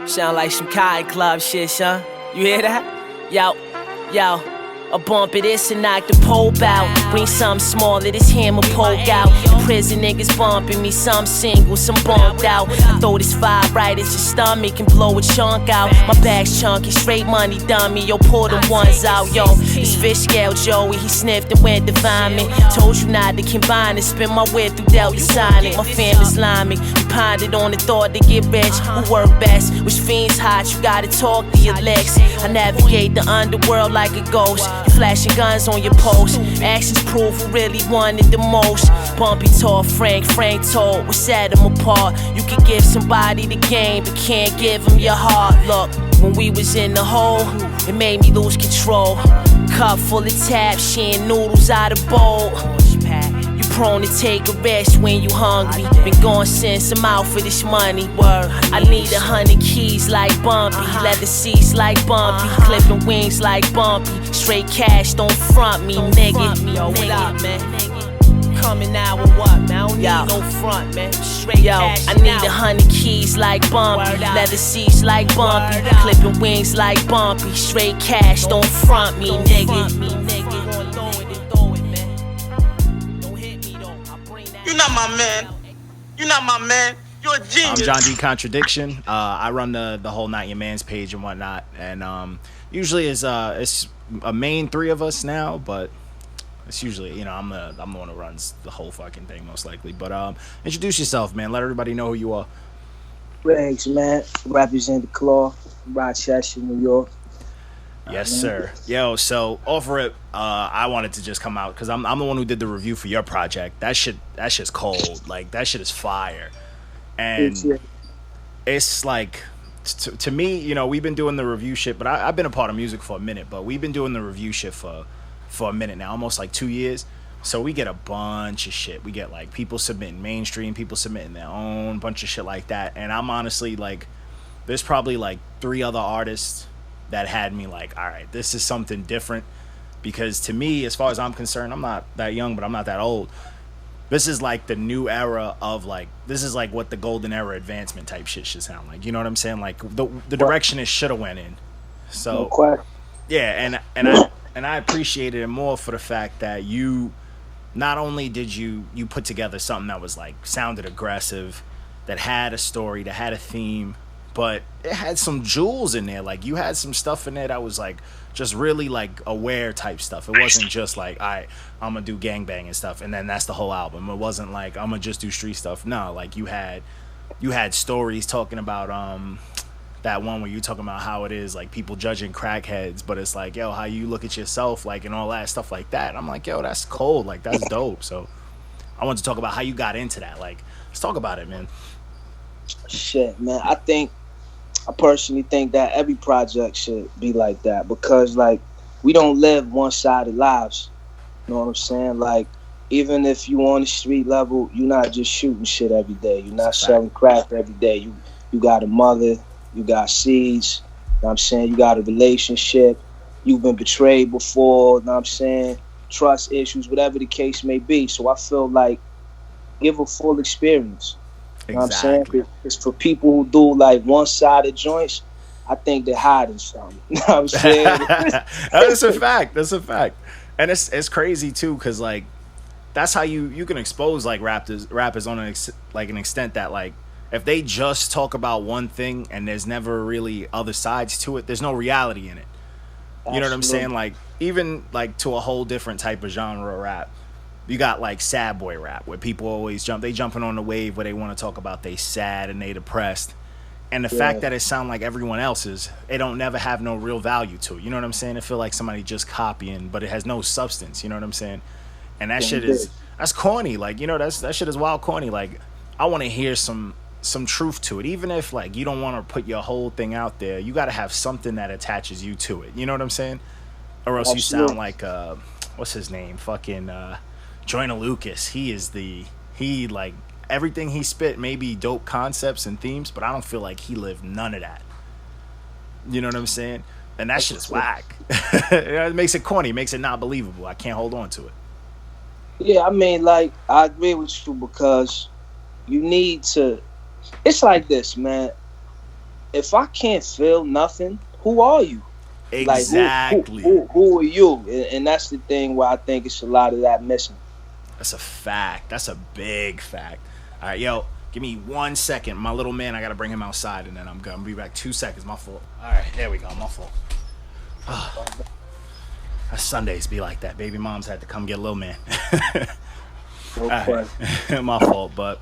Sound like some Cotton Club shit, son. You hear that? Yo. A bump of this and knock the pole out. Bring something smaller, this hammer poke out. The prison niggas bumping me, some single, some bumped out. I throw this fire right at your stomach and blow a chunk out. My bag's chunky, straight money dummy. Yo, pull the ones out, yo. This fish scale Joey, he sniffed and went to find me. Told you not to combine and spin my whip through Delta Sonic. My family's liming. You pondered on the thought to get rich. Who work best? Which fiends hot? You gotta talk to your legs. I navigate the underworld like a ghost. You flashing guns on your post. Actions prove who really wanted the most. Bumpy told Frank told what set him apart. You can give somebody the game, but can't give them your heart. Look, when we was in the hole, it made me lose control. Cup full of tap, shearing noodles out of bowl. You prone to take a rest when you hungry. Been gone since I'm out for this money. Word, I need 100 keys like Bumpy, leather seats like Bumpy, clipping wings like Bumpy. Straight cash, don't front me, nigga. Yo, what up, man? Coming out with what, man? I don't need no front, man. Straight cash. I need 100 keys like Bumpy, leather seats like Bumpy, clipping wings like Bumpy. Straight cash, don't front me, nigga. You're not my man. You're not my man. You're a genius. I'm John D. Contradiction. I run the whole Not Your Man's page and whatnot, and usually it's a main three of us now, but it's usually, I'm the one who runs the whole fucking thing most likely. But introduce yourself, man. Let everybody know who you are. Rigz, man. Represent the Claw, Rochester, New York. Yes, sir. Yo, so off rip, I wanted to just come out because I'm the one who did the review for your project. That shit's cold. Like, that shit is fire. And it's like, to me, we've been doing the review shit, but I've been a part of music for a minute, but we've been doing the review shit for a minute now, almost like 2 years. So we get a bunch of shit. We get like people submitting mainstream, people submitting their own, bunch of shit like that. And I'm honestly like, there's probably like 3 other artists that had me like, all right, this is something different. Because to me, as far as I'm concerned, I'm not that young, but I'm not that old. This is like the new era of like, this is like what the golden era advancement type shit should sound like. You know what I'm saying? Like the direction it should have went in. So yeah, and I appreciated it more for the fact that you, not only did you put together something that was like sounded aggressive, that had a story, that had a theme, but it had some jewels in there. Like, you had some stuff in there that was like just really like aware type stuff. It wasn't just like, all right, I'm gonna do gangbang and stuff and then that's the whole album. It wasn't like I'm gonna just do street stuff. No, like you had stories talking about that one where you talking about how it is like people judging crackheads, but it's like, yo, how you look at yourself, like, and all that stuff like that. And I'm like, yo, that's cold. Like, that's dope. So I want to talk about how you got into that. Like, let's talk about it, man. Shit, man. I personally think that every project should be like that because, like, we don't live one-sided lives. You know what I'm saying? Like, even if you on the street level, you're not just shooting shit every day. You're not selling crack every day. You got a mother. You got seeds. You know what I'm saying? You got a relationship. You've been betrayed before. You know what I'm saying? Trust issues, whatever the case may be. So I feel like give a full experience. You know what I'm saying? It's for people who do like one-sided joints. I think they're hiding something. You know what I'm saying? That's a fact. That's a fact. And it's crazy too, because like that's how you can expose like rappers on an extent that like if they just talk about one thing and there's never really other sides to it, there's no reality in it. You know what I'm saying? Like even like to a whole different type of genre of rap. You got like sad boy rap where people always jumping on the wave where they want to talk about they sad and they depressed. And the fact that it sound like everyone else's, it don't never have no real value to it. You know what I'm saying? It feel like somebody just copying, but it has no substance. You know what I'm saying? And that shit that's corny. Like, that shit is wild corny. Like, I want to hear some truth to it. Even if like you don't want to put your whole thing out there, you got to have something that attaches you to it. You know what I'm saying? Or else you sound like what's his name? Fucking Joyner Lucas. He like everything he spit may be dope concepts and themes, but I don't feel like he lived none of that. You know what I'm saying? And that shit is whack. It makes it corny, makes it not believable. I can't hold on to it. Yeah, I mean, like, I agree with you because you need to. It's like this, man. if I can't feel nothing, who are you? Exactly. Like, who are you? And that's the thing where I think it's a lot of that missing. That's a fact. That's a big fact. All right, yo, give me 1 second. My little man, I got to bring him outside, and then I'm going to be back. 2 seconds. My fault. All right, there we go. My fault. Oh. Sundays be like that. Baby moms had to come get little man. Okay. Right. My fault. But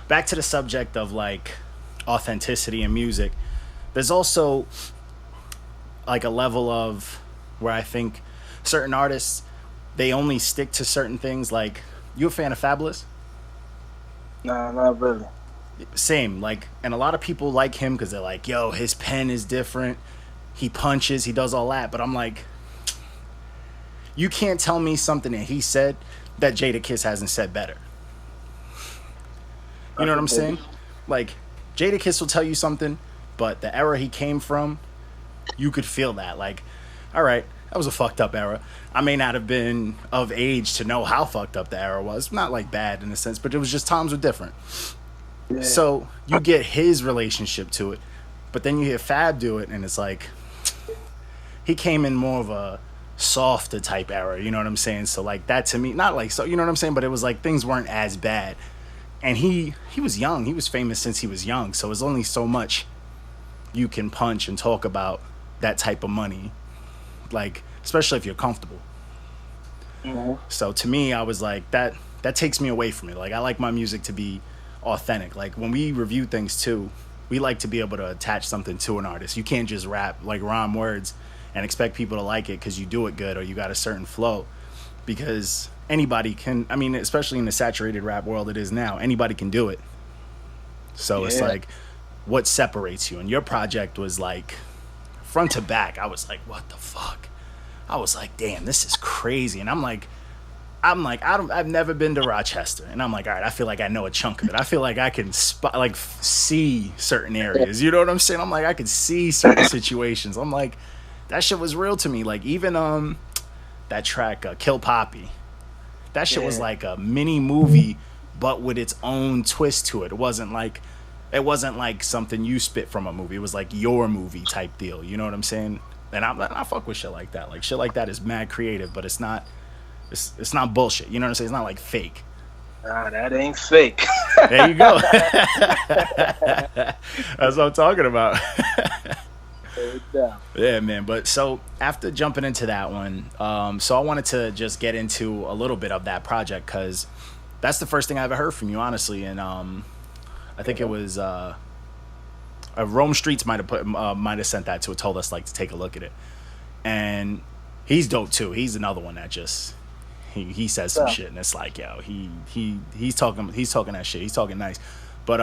back to the subject of, like, authenticity in music. There's also, like, a level of where I think certain artists, they only stick to certain things. Like, you a fan of Fabulous? Nah, not really. Same. Like, and a lot of people like him because they're like, yo, his pen is different. He punches. He does all that. But I'm like, you can't tell me something that he said that Jadakiss hasn't said better. You know what I'm saying? Like, Jadakiss will tell you something, but the era he came from, you could feel that. Like, all right, that was a fucked up era. I may not have been of age to know how fucked up the era was. Not like bad in a sense, but it was just times were different. Yeah. So you get his relationship to it, but then you hear Fab do it, and it's like, he came in more of a softer type era, you know what I'm saying? So like that to me, not like, so you know what I'm saying, but it was like things weren't as bad. And he was young. He was famous since he was young, so there's only so much you can punch and talk about that type of money, like especially if you're comfortable. Mm-hmm. So to me, I was like, that takes me away from it. Like, I like my music to be authentic. Like, when we review things too, we like to be able to attach something to an artist. You can't just rap, like rhyme words and expect people to like it because you do it good or you got a certain flow, because anybody can, I mean, especially in the saturated rap world it is now, anybody can do it. So It's like, what separates you? And your project was like front to back. I was like, what the fuck? I was like, damn, this is crazy. And I've never been to Rochester, and I'm like, all right, I feel like I know a chunk of it. I feel like I can see certain areas. You know what I'm saying? I'm like, I can see certain situations. I'm like, that shit was real to me. Like, even that track, Kill Poppy, that shit was like a mini movie, but with its own twist to it. It wasn't like something you spit from a movie. It was like your movie type deal. You know what I'm saying? And I fuck with shit like that. Like, shit like that is mad creative, but it's not bullshit. You know what I'm saying? It's not like fake. Nah, that ain't fake. There you go. That's what I'm talking about. Yeah, man. But so after jumping into that one, so I wanted to just get into a little bit of that project, because that's the first thing I ever heard from you, honestly. And I think it was Rome Streets might have sent that to it, told us like to take a look at it. And he's dope too. He's another one that just he says some shit, and it's like, yo, he's talking that shit. He's talking nice. But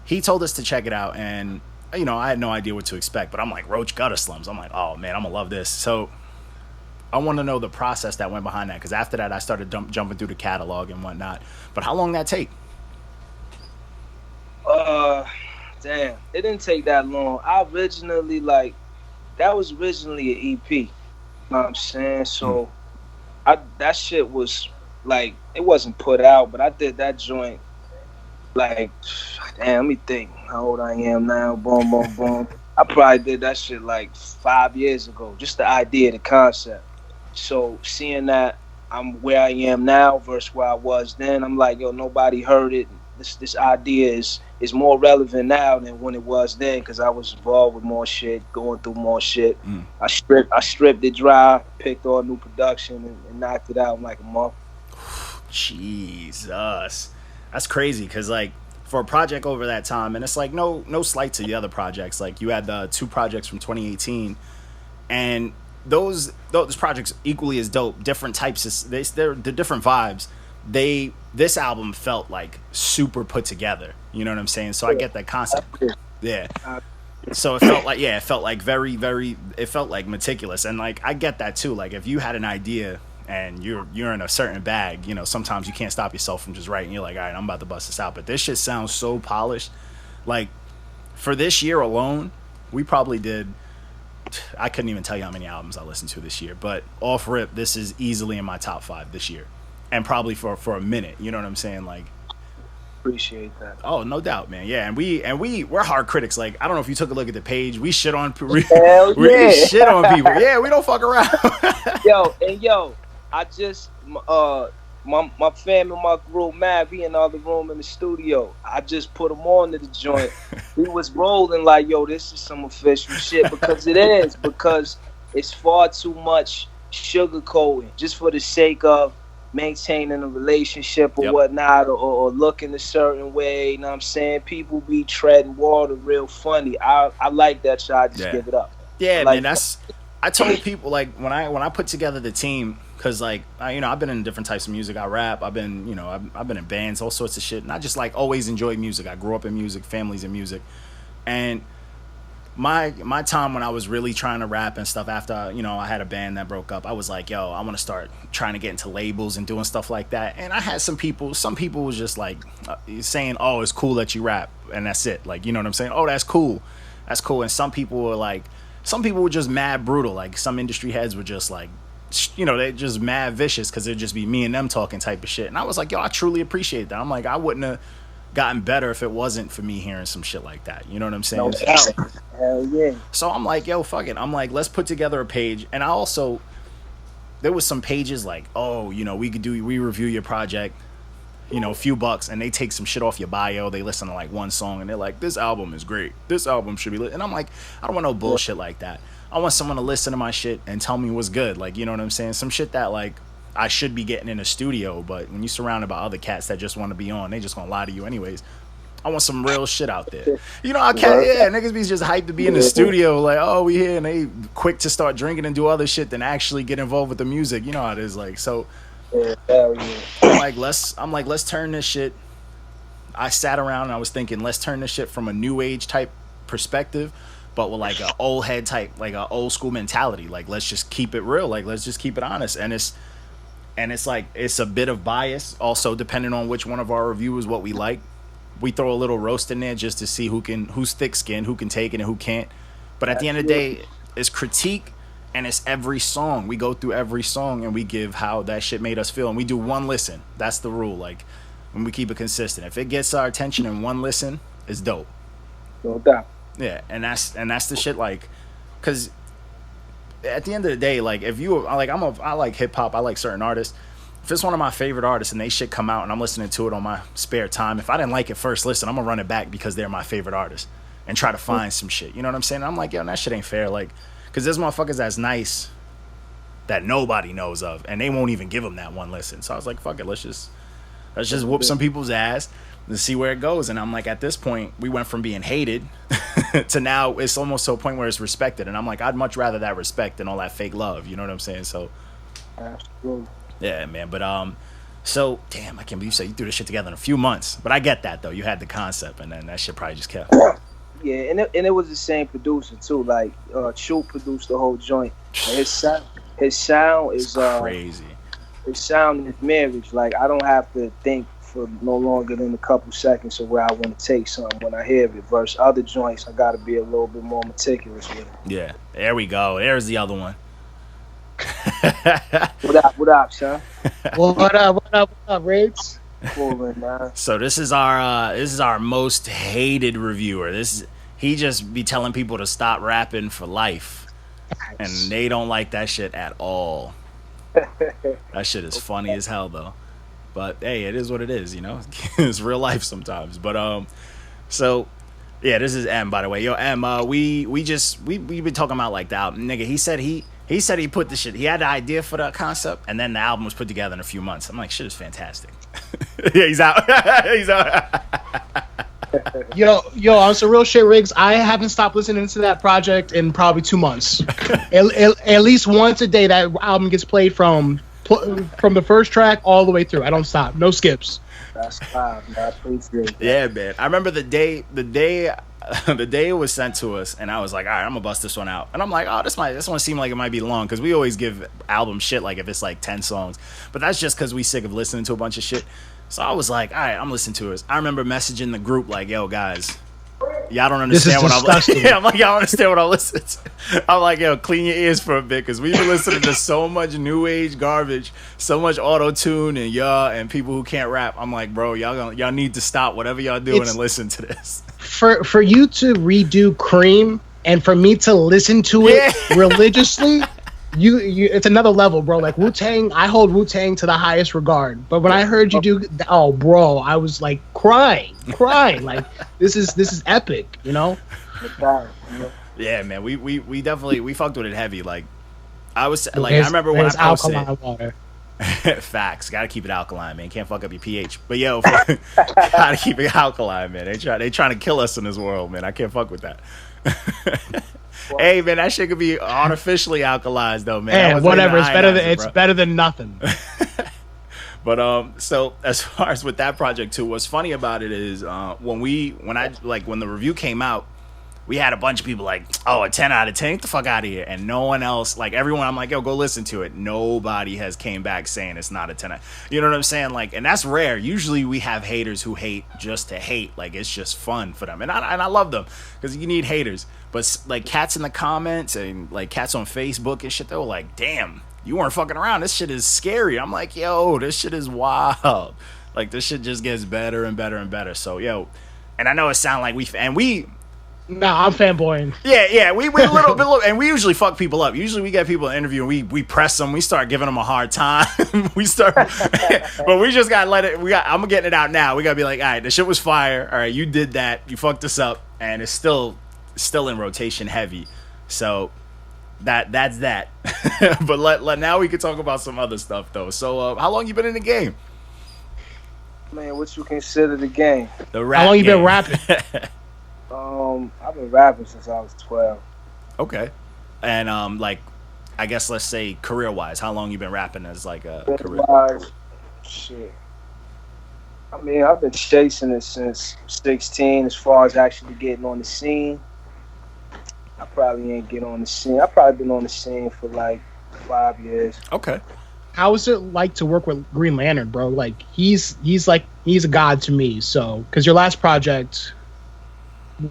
he told us to check it out, and you know, I had no idea what to expect, but I'm like, Roach Gutta Slums. I'm like, oh man, I'm gonna love this. So I want to know the process that went behind that, because after that I started jumping through the catalog and whatnot. But how long did that take? Damn, it didn't take that long. That was originally an EP. You know what I'm saying? So that shit was like, it wasn't put out, but I did that joint like, damn, let me think how old I am now. Boom, boom, boom. I probably did that shit like 5 years ago. Just the idea, the concept. So seeing that I'm where I am now versus where I was then, I'm like, yo, nobody heard it. This idea is more relevant now than when it was then, because I was involved with more shit, going through more shit. I stripped it dry, picked all new production, and knocked it out in like a month. Jesus, that's crazy. Because like, for a project over that time, and it's like no slight to the other projects. Like, you had the 2 projects from 2018, and those projects equally as dope. Different types of they're different vibes. This album felt like super put together. You know what I'm saying? So I get that concept. Yeah. So it felt like very, very, it felt like meticulous. And like, I get that too. Like, if you had an idea and you're in a certain bag, you know, sometimes you can't stop yourself from just writing. You're like, all right, I'm about to bust this out. But this shit sounds so polished. Like, for this year alone, we probably did, I couldn't even tell you how many albums I listened to this year, but off rip, this is easily in my top 5 this year. And probably for a minute, you know what I'm saying? Like, appreciate that. Oh, no doubt, man. Yeah, and we're hard critics. Like, I don't know if you took a look at the page. We shit on Hell we yeah. shit on people. Yeah, we don't fuck around. yo, I just my fam and my group, Mav, he in the other room in the studio. I just put him on to the joint. He was rolling like, yo, this is some official shit, because it is, because it's far too much sugarcoating just for the sake of maintaining a relationship or whatnot, or looking a certain way. You know what I'm saying? People be treading water real funny. I like that y'all just give it up. Yeah, like, man, I told people, like, when I put together the team, because, like, I've been in different types of music. I rap. I've been, I've been in bands, all sorts of shit. And I just, like, always enjoyed music. I grew up in music, families in music. And my time when I was really trying to rap and stuff, after, I had a band that broke up, I was like, yo, I want to start trying to get into labels and doing stuff like that. And I had some people was just, like, saying, oh, it's cool that you rap. And that's it. Like, you know what I'm saying? Oh, that's cool. That's cool. And some people were just mad brutal. Like, some industry heads were just, like, they just mad vicious, because it'd just be me and them talking type of shit. And I was like, yo, I truly appreciate that. I'm like, I wouldn't have gotten better if it wasn't for me hearing some shit like that. You know what I'm saying? No, hell yeah. So I'm like, yo, fuck it. I'm like, let's put together a page. And I also, there was some pages like, oh, we review your project, a few bucks, and they take some shit off your bio. They listen to like one song and they're like, this album is great. This album should be lit. And I'm like, I don't want no bullshit like that. I want someone to listen to my shit and tell me what's good. Like, you know what I'm saying? Some shit that, like, I should be getting in a studio, but when you're surrounded by other cats that just want to be on, they just gonna lie to you anyways. I want some real shit out there. Niggas be just hyped to be in the studio, like, oh, we here, and they quick to start drinking and do other shit than actually get involved with the music. You know how it is, like, so. I'm like, let's turn this shit. I sat around and I was thinking, let's turn this shit from a new age type perspective, but with like an old head type, like an old school mentality. Like, let's just keep it real. Like, let's just keep it honest. And it's like, it's a bit of bias also, depending on which one of our reviewers, what we like. We throw a little roast in there just to see who's thick skinned, who can take it and who can't. But at the end of the day, it's critique, and it's every song. We go through every song and we give how that shit made us feel. And we do one listen. That's the rule. Like, when we keep it consistent. If it gets our attention in one listen, it's dope. No doubt. Yeah, and that's the shit, like, because at the end of the day, like, if you, like, I like hip hop, I like certain artists. If it's one of my favorite artists and they shit come out and I'm listening to it on my spare time, if I didn't like it first listen, I'm gonna run it back because they're my favorite artist and try to find some shit. You know what I'm saying? I'm like, yo, that shit ain't fair. Like, because there's motherfuckers that's nice that nobody knows of, and they won't even give them that one listen. So I was like, fuck it, let's just whoop some people's ass and see where it goes. And I'm like, at this point, we went from being hated to now it's almost to a point where it's respected. And I'm like, I'd much rather that respect than all that fake love. You know what I'm saying? So, yeah, man. But so damn, I can't believe you said you threw this shit together in a few months. But I get that though. You had the concept, and then that shit probably just kept. Yeah, and it was the same producer too. Like, Chu produced the whole joint. And his sound is crazy. His sound is marriage. Like, I don't have to think for no longer than a couple seconds of where I want to take something when I hear it. Versus other joints, I got to be a little bit more meticulous with it. Yeah, there we go. There's the other one. What up, son? What up, Rigz? Coolin', man. So this is our most hated reviewer. He just be telling people to stop rapping for life, and they don't like that shit at all. That shit is funny as hell though. But hey, it is what it is, you know. It's real life sometimes. But so yeah, this is M, by the way. Yo, M, we been talking about like the album, nigga. He said he put the shit. He had the idea for the concept, and then the album was put together in a few months. I'm like, shit is fantastic. Yeah, he's out. He's out. Yo, on some real shit, Rigz. I haven't stopped listening to that project in probably 2 months. At least once a day, that album gets played from the first track all the way through. I don't stop. No skips. That's fine, man. I appreciate that. Yeah, man. I remember the day it was sent to us, and I was like, all right, I'm gonna bust this one out. And I'm like, oh, this one seemed like it might be long, because we always give album shit like if it's like 10 songs, but that's just because we sick of listening to a bunch of shit. So I was like, all right, I'm listening to it. I remember messaging the group like, yo, guys, Y'all don't This is understand what I'm disgusting. like. I'm like, y'all don't understand what I listen to. I'm like, yo, clean your ears for a bit, because we've been listening to so much new age garbage, so much auto tune and and people who can't rap. I'm like, bro, y'all need to stop whatever y'all doing and listen to this. For you to redo Cream and for me to listen to it religiously, you it's another level, bro. Like Wu-Tang, I hold Wu-Tang to the highest regard. But when I heard you do, oh, bro, I was like crying. Like this is epic, you know? Yeah, man, we definitely fucked with it heavy. Like I was like, I remember when I posted alkaline water. Facts, gotta keep it alkaline, man. Can't fuck up your pH. But yo, gotta keep it alkaline, man. They trying to kill us in this world, man. I can't fuck with that. Hey, man, that shit could be artificially alkalized though, man. Hey, whatever. It's better than nothing. But so as far as with that project too, what's funny about it is when the review came out, we had a bunch of people like, oh, a 10 out of 10, get the fuck out of here. And no one else, like everyone, I'm like, yo, go listen to it. Nobody has came back saying it's not a 10 out. You know what I'm saying? Like, and that's rare. Usually we have haters who hate just to hate. Like, it's just fun for them. And I love them because you need haters. But like cats in the comments and like cats on Facebook and shit, they were like, damn, you weren't fucking around. This shit is scary. I'm like, yo, this shit is wild. Like, this shit just gets better and better and better. So, yo, and I know it sounds like we Nah, I'm fanboying. Yeah, we a little bit, and we usually fuck people up. Usually we get people in interview and we press them, we start giving them a hard time. But we just gotta let it. I'm getting it out now. We gotta be like, all right, the shit was fire. All right, you did that. You fucked us up, and it's still in rotation heavy. So that's that. But now we can talk about some other stuff though. So how long you been in the game? Man, what you consider the game? The rap. How long you game. been rapping? I've been rapping since I was 12. Okay. And like, I guess let's say career wise, how long you been rapping as like a career? Shit. I mean, I've been chasing it since 16. As far as actually getting on the scene, I probably ain't get on the scene. I've probably been on the scene for like 5 years. Okay. How is it like to work with Green Lantern, bro? Like he's a god to me. So because your last project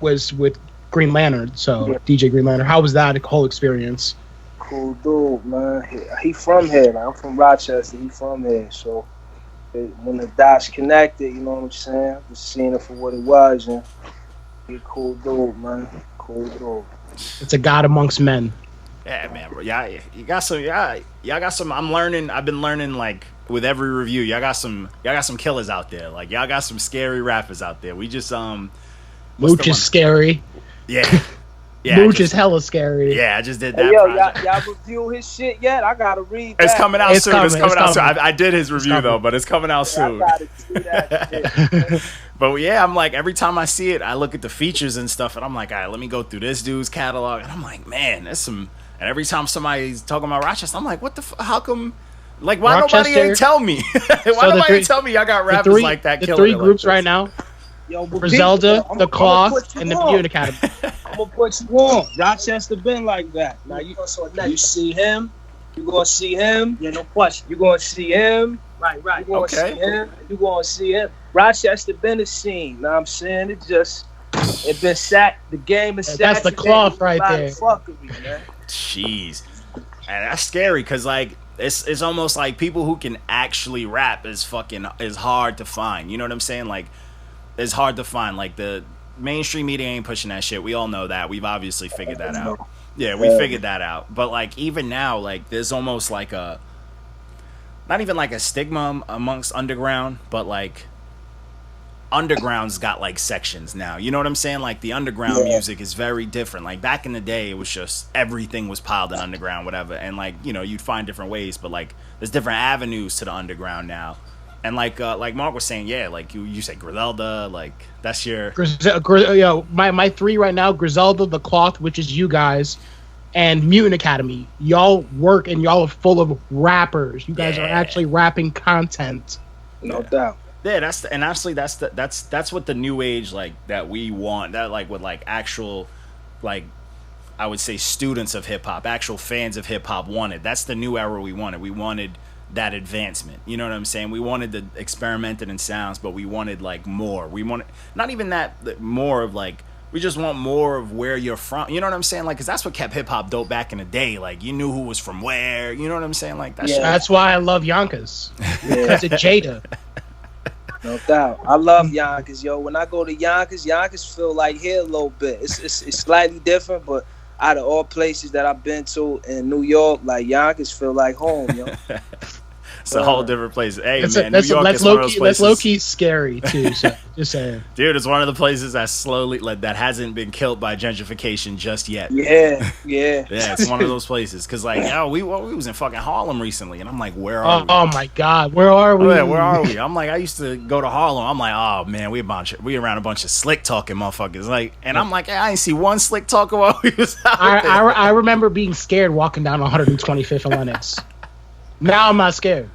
was with Green Lantern, so yeah. DJ Green Lantern. How was that whole experience? Cool dude, man. He from here. Like, I'm from Rochester. He from here. So when the dots connected, you know what I'm saying? Just seeing it for what it was, and he a cool dude, man. Cool dude. It's a god amongst men. Yeah, man, bro. Yeah, you got some. Yeah, y'all got some. I'm learning. I've been learning like with every review. Y'all got some killers out there. Like y'all got some scary rappers out there. We just Mooch is scary. Yeah. Mooch is hella scary. Yeah, I just did that. Hey, yo, y'all review his shit yet? I gotta read that. It's coming out soon. It's coming out soon. I did his review coming. though, but it's coming out soon. I gotta see that shit. But yeah, I'm like, every time I see it, I look at the features and stuff, and I'm like, all right, let me go through this dude's catalog, and I'm like, man, there's some. And every time somebody's talking about Rochester, I'm like, what the? How come? Like, why Rochester, nobody ain't tell me? Why nobody tell me y'all got rappers like that? The three groups right now. Yo, Griselda, the Cloth, and the Beauty Academy. I'm gonna put you on. Rochester been like that. Now you see him, you gonna see him. Yeah, no question. You gonna see him. Right. You gonna see him. You gonna see him. Rochester been a scene. Know what I'm saying? It been sat. The game is sat. That's the Cloth right there. Fuck with me, man. Jeez, and that's scary because like it's almost like people who can actually rap is hard to find. You know what I'm saying? Like. It's hard to find. Like, the mainstream media ain't pushing that shit. We all know that. We've obviously figured that out. Yeah, we figured that out. But, like, even now, like, there's almost like a... Not even like a stigma amongst underground, but, like, underground's got, like, sections now. You know what I'm saying? Like, the underground music is very different. Like, back in the day, it was just everything was piled in underground, whatever. And, like, you know, you'd find different ways. But, like, there's different avenues to the underground now. And like Mark was saying, yeah, like you said Griselda, like that's your my three right now: Griselda, the Cloth, which is you guys, and Mutant Academy. Y'all work and y'all are full of rappers. You guys are actually rapping content. No doubt. Yeah, honestly that's what the new age like that we want. That like with like actual like I would say students of hip hop, actual fans of hip hop wanted. That's the new era we wanted. We wanted that advancement, you know what I'm saying? We wanted the experimenting in sounds, but we wanted like more. We wanted not even that more of like We just want more of where you're from. You know what I'm saying? Like, cause that's what kept hip hop dope back in the day. Like, you knew who was from where. You know what I'm saying? Like that. Yeah, shit. that's why I love Yonkers. Because of Jada. No doubt. I love Yonkers, yo. When I go to Yonkers feel like here a little bit. It's slightly different, but out of all places that I've been to in New York, like Yonkers feel like home, yo. It's a whole different place. Hey, that's man, New York is one of those places. That's low-key scary, too. So, just saying. Dude, it's one of the places that slowly, like, that hasn't been killed by gentrification just yet. Yeah. Yeah, it's one of those places. Because, like, we was in fucking Harlem recently, and I'm like, where are we? Oh, my God. Where are we? Oh, yeah, where are we? I'm like, I used to go to Harlem. I'm like, oh, man, we around a bunch of slick talking motherfuckers. Like, and I'm like, I ain't see one slick talker while we was out there. I remember being scared walking down 125th and Lenox. Now I'm not scared.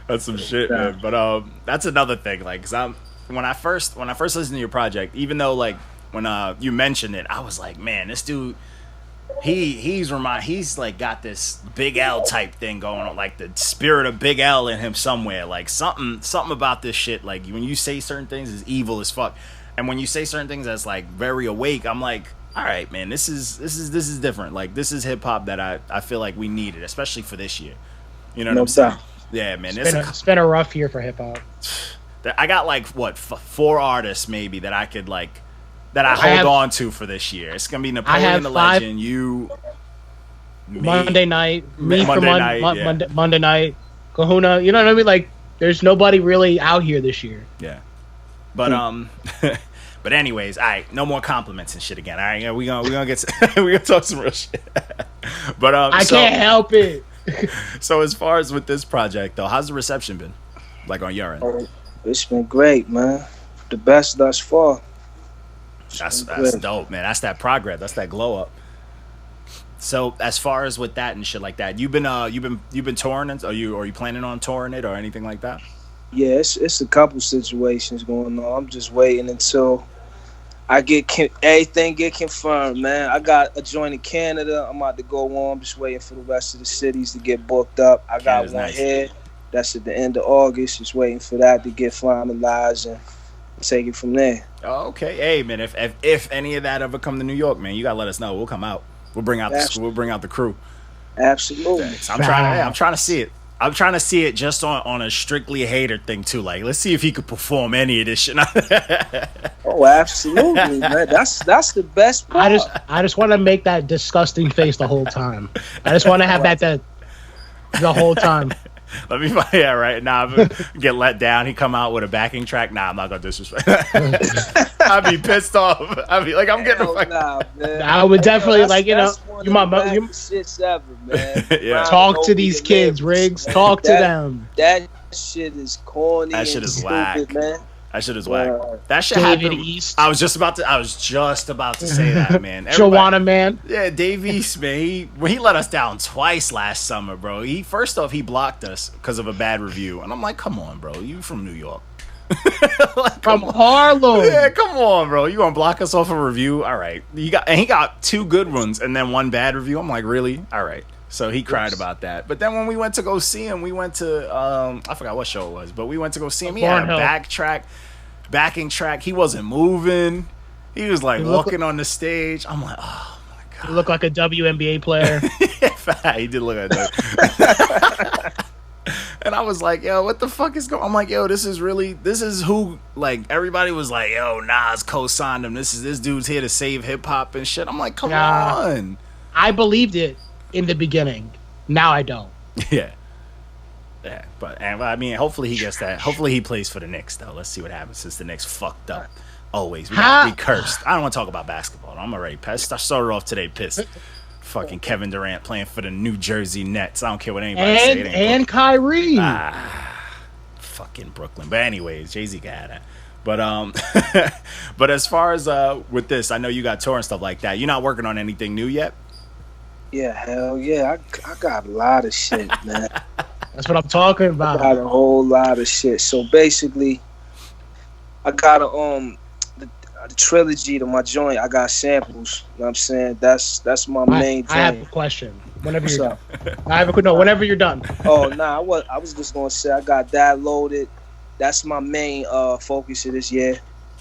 That's some shit, man. But that's another thing. Like, cause when I first listened to your project, even though like when you mentioned it, I was like, man, this dude, he's like got this Big L type thing going on, like the spirit of Big L in him somewhere. Like something about this shit. Like when you say certain things is evil as fuck, and when you say certain things that's like very awake, I'm like, all right, man, this is different. Like this is hip hop that I feel like we needed, especially for this year. You know what I'm saying? Yeah, man. It's been a rough year for hip hop. I got like what 4 artists maybe that I could like that I hold on to for this year. It's gonna be Napoleon the Legend, you, me, Monday night, me Monday for night, Monday night, Kahuna. You know what I mean? Like, there's nobody really out here this year. Yeah, but But anyways, all right, no more compliments and shit again. All right, we gonna get we gonna talk some real shit. But I can't help it. So as far as with this project though, how's the reception been? Like on your end? Oh, it's been great, man. The best thus far. That's dope, man. That's that progress. That's that glow up. So as far as with that and shit like that, you've been touring it? Are you planning on touring it or anything like that? Yeah, it's a couple situations going on. I'm just waiting until I everything get confirmed, man. I got a joint in Canada. I'm about to go on. I'm just waiting for the rest of the cities to get booked up. I got one nice. Here. That's at the end of August. Just waiting for that to get finalized and take it from there. Oh, okay. Hey, man, if any of that ever come to New York, man, you gotta let us know. We'll come out. We'll bring out the crew. Absolutely. I'm trying to see it. I'm trying to see it just on a strictly hater thing too. Like, let's see if he could perform any of this shit. Oh, absolutely, man. That's the best part. I just want to make that disgusting face the whole time. I just want to have that the whole time. Let me find right now. Get let down. He come out with a backing track. Nah, I'm not gonna disrespect. I'd be pissed off. I'd be like, I'm getting man. I would definitely you my shit's ever, man. Yeah. Talk to these kids, Rigz. Talk to them. That shit is corny. That shit is stupid, whack, man. That shit is whack. That shit David happened. East. I was just about to say that, man. Joanna, man. Yeah, Dave East, man. He let us down twice last summer, bro. First off, he blocked us because of a bad review, and I'm like, come on, bro. You from New York? Like, from Harlem. Yeah, come on, bro. You gonna block us off a review? All right. He got 2 good ones and then 1 bad review. I'm like, really? All right. So he cried about that. But then when we went to go see him, we went to I forgot what show it was, but we went to go see him. He had a backing track. He wasn't moving. He was like walking on the stage. I'm like, oh my god. He looked like a WNBA player. He did look like that. And I was like, yo, what the fuck is going on? I'm like, yo, this is who, like, everybody was like, yo, Nas co-signed him. This dude's here to save hip hop and shit. I'm like, come on. I believed it in the beginning. Now I don't. Yeah. Yeah. But I mean, hopefully he gets that. Hopefully he plays for the Knicks, though. Let's see what happens since the Knicks fucked up. Always. We got to be cursed. I don't want to talk about basketball. I'm already pissed. I started off today pissed. Fucking Kevin Durant playing for the New Jersey Nets. I don't care what anybody say. And Kyrie. Fucking Brooklyn. But anyways, Jay-Z got that. But but as far as with this, I know you got tour and stuff like that. You're not working on anything new yet? Yeah, hell yeah. I got a lot of shit, man. That's what I'm talking about. I got a whole lot of shit. So basically, I got the trilogy to my joint. I got samples. You know what I'm saying? That's my main thing. I have a question. Whenever you're done. Whenever you're done. Oh, nah, I was just gonna say I got that loaded. That's my main focus of this year.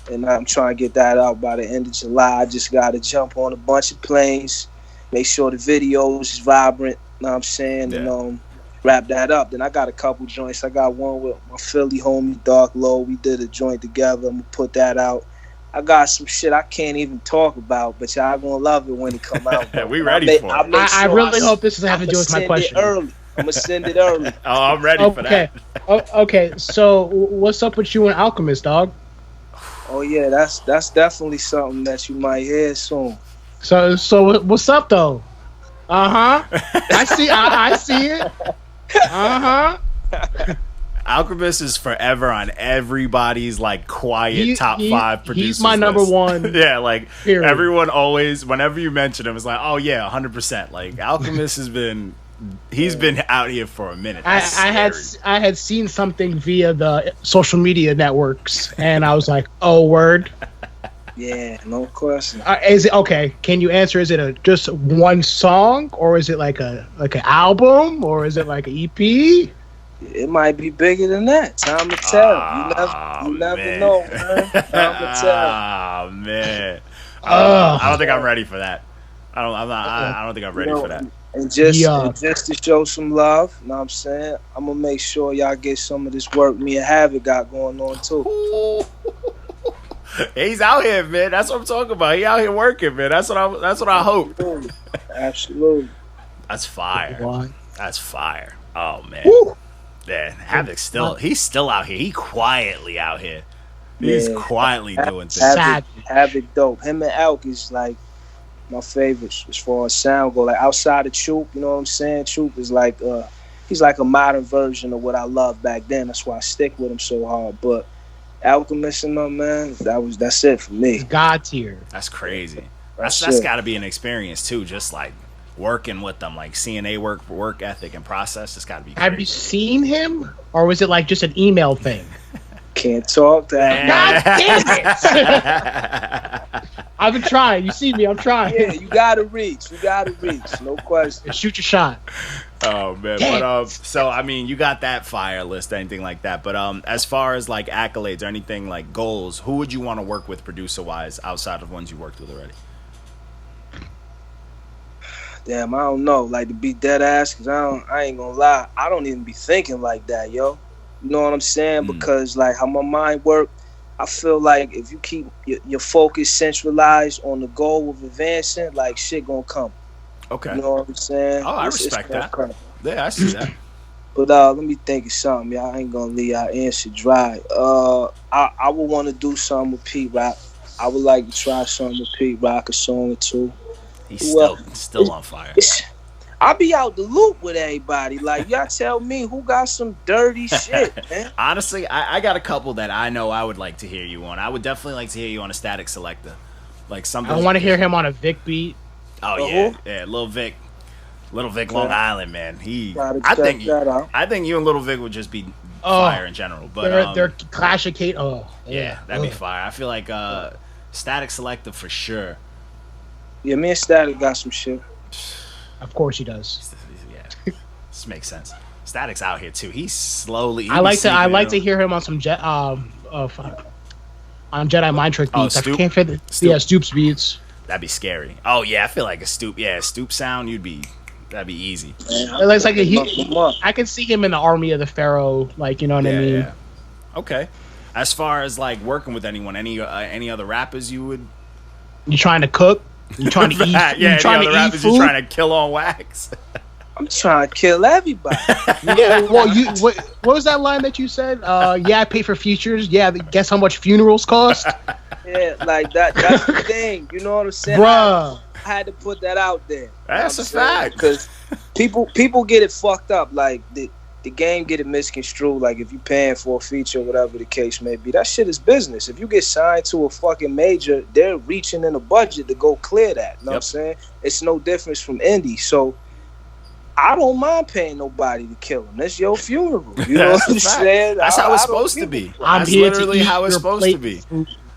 and I'm trying to get that out by the end of July. I just got to jump on a bunch of planes, make sure the video is vibrant, you know what I'm saying, and wrap that up. Then I got a couple joints. I got one with my Philly homie, Dark Low. We did a joint together. I'm going to put that out. I got some shit I can't even talk about, but y'all gonna love it when it come out. We ready for it. I really hope this doesn't have to do with my question. I'm gonna send it early. Oh, I'm ready for that. Okay, so what's up with you and Alchemist, dog? Oh yeah, that's definitely something that you might hear soon. So what's up though? I see it. Alchemist is forever on everybody's like quiet top 5 producers. He's my number list. one. Yeah, like period. Everyone always, whenever you mention him, it's like, oh yeah, 100%. Like Alchemist has been, he's been out here for a minute. I had seen something via the social media networks, and I was like, oh word. Yeah, no question. Is it okay? Can you answer? Is it just one song, or is it like an album, or is it like an EP? It might be bigger than that. Time to tell. You never know, man. Time to tell. Oh man. I don't think I'm ready for that. I don't think I'm ready for that. And just to show some love, you know what I'm saying? I'm gonna make sure y'all get some of this work me and Havoc got going on too. He's out here, man. That's what I'm talking about. He out here working, man. That's what I hope. Absolutely. That's fire. That's fire. Oh man. Woo. Yeah, Havoc's he's still out here. He quietly out here. He's quietly doing things. Havoc dope. Him and Elk is like my favorites as far as sound go. Like outside of Troop, you know what I'm saying? Troop is like he's like a modern version of what I loved back then. That's why I stick with him so hard. But Alchemist and them, man, that's it for me. God tier. That's crazy. That's got to be an experience too. Just like working with them, like seeing a work ethic and process. It's got to be crazy. Have you seen him, or was it like just an email thing? Can't talk that. God damn it! I've been trying. You see me? I'm trying. Yeah, you gotta reach. No question. Shoot your shot. Oh man, but so I mean, you got that fire list, anything like that. But as far as like accolades or anything like goals, who would you want to work with producer wise outside of ones you worked with already? Damn, I don't know. Like, to be dead ass, because I ain't gonna lie, I don't even be thinking like that, yo. You know what I'm saying? Because, like, how my mind work, I feel like if you keep your focus centralized on the goal of advancing, like, shit gonna come. Okay. You know what I'm saying? Oh, I respect that. Come. Yeah, I see that. But let me think of something, y'all. I ain't gonna leave y'all answer dry. I would want to do something with Pete Rock. I would like to try something with Pete Rock, a song or two. He's still on fire. I be out the loop with everybody. Like, y'all tell me who got some dirty shit, man. Honestly, I got a couple that I know I would like to hear you on. I would definitely like to hear you on a Static Selector. Like something. I want to hear him on a Vic beat. Oh yeah, Lil Vic, Long Island, man. I think you and Lil Vic would just be fire in general. But they're Clash of Kate. Oh yeah, that'd be fire. I feel like Static Selector for sure. Yeah, me and Static got some shit. Of course he does. Yeah, this makes sense. Static's out here too. He's slowly. I like to hear him on some on Jedi Mind Trick beats. I can't fit it. Yeah, Stoops beats. That'd be scary. Oh yeah, I feel like a Stoop sound. That'd be easy. It looks like I can see him in the army of the Pharaoh. Like, you know what I mean? Yeah. Okay. As far as like working with anyone, any other rappers you would? You trying to cook? You trying to eat? Yeah, any other rappers you trying to kill on wax? I'm trying to kill everybody. Yeah, well, what was that line that you said? Yeah, I pay for features. Yeah, guess how much funerals cost? Yeah, like that's the thing. You know what I'm saying? Bruh. I had to put that out there. That's a fact. Because people get it fucked up. Like, the game get it misconstrued. Like, if you paying for a feature, whatever the case may be, that shit is business. If you get signed to a fucking major, they're reaching in a budget to go clear that. You know what I'm saying? It's no difference from indie. So I don't mind paying nobody to kill them. That's your funeral. You know what I'm saying? That's how it's supposed to be. That's literally how it's supposed to be.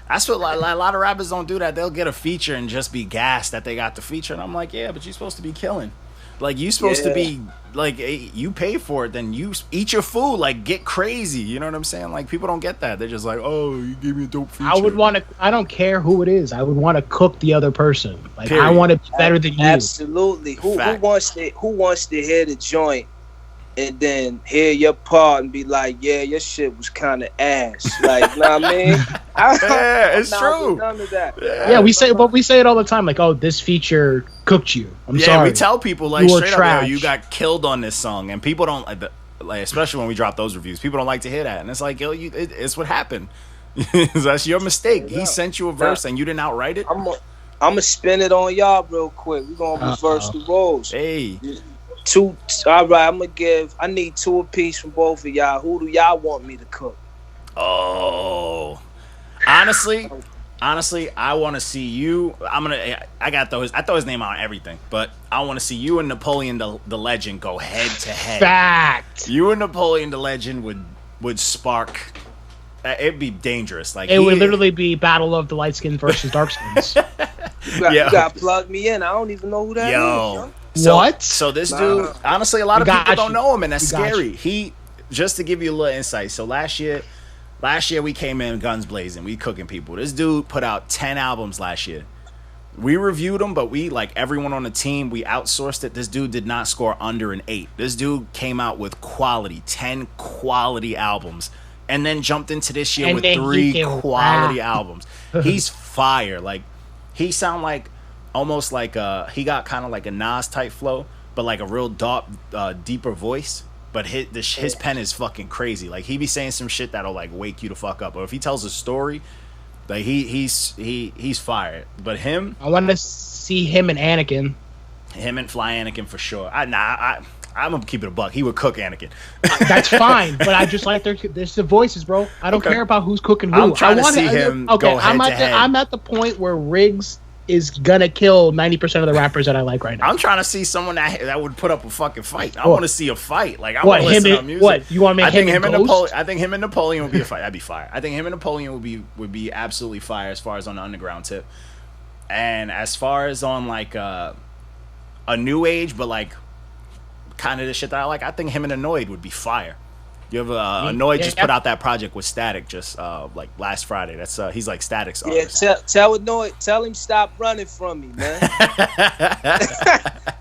That's what a lot of rappers don't do. That they'll get a feature and just be gassed that they got the feature, and I'm like, yeah, but you're supposed to be killing. Like, you supposed to be like, you pay for it, then you eat your food, like, get crazy. You know what I'm saying? Like, people don't get that. They're just like, oh, you gave me a dope feature. I don't care who it is. I would want to cook the other person. Like, period. I want to be better than you. Absolutely. Who wants to hear the joint and then hear your part and be like, yeah, your shit was kind of ass. Like, know what I mean? It's true. None of that. Yeah, we say it all the time. Like, oh, this feature cooked you. I'm sorry. We tell people, like, straight up, you got killed on this song, and people don't like, especially when we drop those reviews. People don't like to hear that, and it's like, yo, it's what happened. That's your mistake. He sent you a verse, and you didn't outright it. I'm gonna spin it on y'all real quick. We're gonna reverse the roles. Hey. All right, I need 2 apiece from both of y'all. Who do y'all want me to cook? Oh, honestly, I want to see you. I throw his name out on everything, but I want to see you and Napoleon the Legend go head to head. Fact. You and Napoleon the Legend would spark. It'd be dangerous. Like, it would literally be battle of the light skin versus dark skins. You got to plug me in. I don't even know who that is. Yo. So this dude, honestly, a lot of people don't know him, and that's scary. He, just to give you a little insight. So last year we came in guns blazing. We cooking people. This dude put out 10 albums last year. We reviewed them, but we, like everyone on the team, we outsourced it. This dude did not score under an 8. This dude came out with 10 quality albums, and then jumped into this year with 3 quality albums. He's fire. Like, he sound like almost like he got kind of like a Nas type flow, but like a real dark, deeper voice. But his pen is fucking crazy. Like, he be saying some shit that'll like wake you the fuck up. Or if he tells a story, like he's fired. But him, I want to see him and Anakin. Him and Fly Anakin for sure. I'm gonna keep it a buck. He would cook Anakin. That's fine, but I just like there's the voices, bro. I don't care about who's cooking who. I'm trying to see him go head to head. I'm at the point where Rigz is gonna kill 90% of the rappers that I like right now. I'm trying to see someone that would put up a fucking fight. I want to see a fight. Like, I want to listen to music. What you want to make him and Ghost? I think him and Napoleon would be a fight. That'd be fire. I think him and Napoleon would be absolutely fire as far as on the underground tip. And as far as on like a new age, but like kind of the shit that I like, I think him and Annoyed would be fire. You have Annoyed just put out that project with Static just like last Friday. That's he's like Static's artist. Yeah, tell Annoyed, tell him stop running from me, man.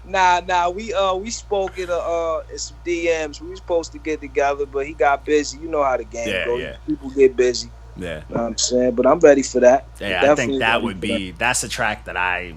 Nah, we spoke in some DMs. We were supposed to get together, but he got busy. You know how the game goes. Yeah. People get busy. Yeah. You know what I'm saying? But I'm ready for that. Yeah, I think that would be that's a track that I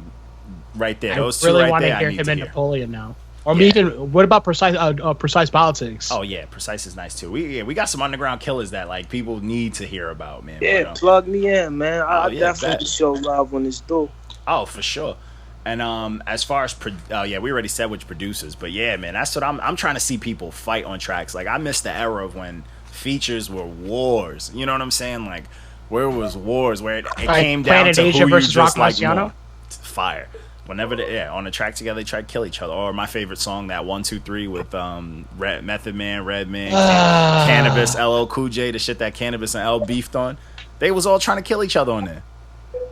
right there. Those really two right want there, to hear him and Napoleon now. Or even what about Precise Politics? Oh yeah, Precise is nice too. We got some underground killers that like people need to hear about, man. Yeah, but, plug me in, man. I'll definitely show love when it's due. Oh, for sure. And as far as we already said which producers, but yeah, man, that's what I'm trying to see people fight on tracks. Like, I miss the era of when features were wars. You know what I'm saying? Like, where it was wars, where it came down to Asia who versus you just Rock like Marciano? more. Fire. Whenever on the track together, they try to kill each other. Or my favorite song, that 1, 2, 3 with Method Man, Redman, Cannabis, LL Cool J, the shit that Cannabis and L beefed on. They was all trying to kill each other on there.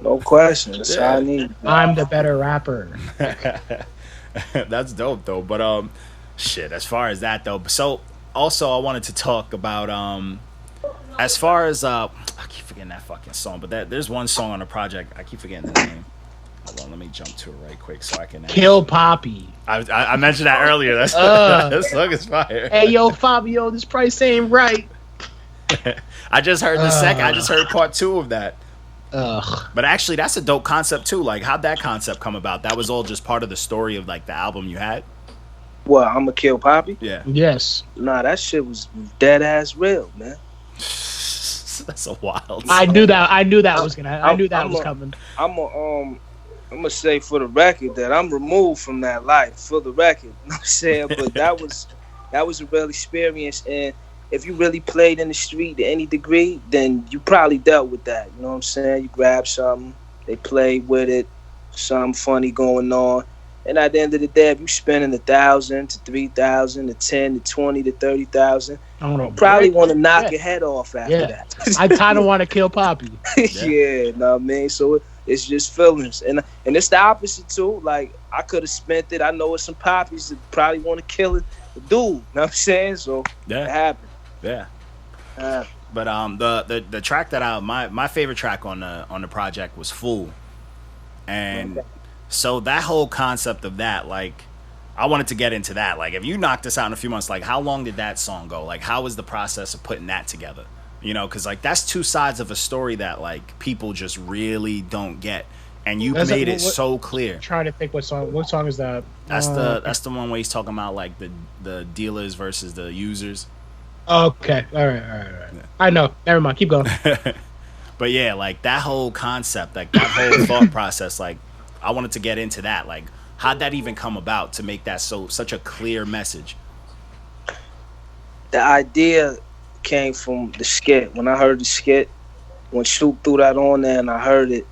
No question. That's all I need. I'm the better rapper. That's dope though. But shit. As far as that though, so also I wanted to talk about as far as I keep forgetting that fucking song, but there's one song on the project I keep forgetting the name. Hold on, let me jump to it right quick so I can Kill Poppy. I mentioned that earlier. That's that song is fire. Hey yo, Fabio, this price ain't right. I just heard the second. I just heard part 2 of that. Ugh. But actually, that's a dope concept too. Like, how'd that concept come about? That was all just part of the story of like the album you had. What? I'ma Kill Poppy? Yeah. Yes. Nah, that shit was dead ass real, man. That's a wild. I knew that was coming. I'm gonna say for the record that I'm removed from that life. For the record, you know what I'm saying, but that was a real experience. And if you really played in the street to any degree, then you probably dealt with that. You know what I'm saying? You grab something, they played with it, something funny going on, and at the end of the day, if you spending $1,000 to $3,000 to $10,000 to $20,000 to $30,000, you probably want to knock your head off after that. I kind of want to kill Poppy. Yeah, know what I mean? So It's just feelings, and it's the opposite too. Like I could have spent it. I know it's some poppies that probably want to kill it, the dude. You know what I'm saying? So Yeah. it happened. Yeah. It happened. But the track that my favorite track on the project was Fool. And Okay. so that whole concept of that, like, I wanted to get into that. Like, if you knocked this out in a few months, like, how long did that song go? Like, how was the process of putting that together? You know, because, like, that's two sides of a story that, like, people just really don't get. And you made it so clear. Trying to think what song is that? That's the one where he's talking about, like, the dealers versus the users. Okay. All right. Yeah. I know. Never mind. Keep going. But yeah, like that whole concept, like that whole thought process, like I wanted to get into that. Like, how'd that even come about to make that such a clear message? The idea came from the skit. When I heard the skit, when Shoop threw that on there and I heard it,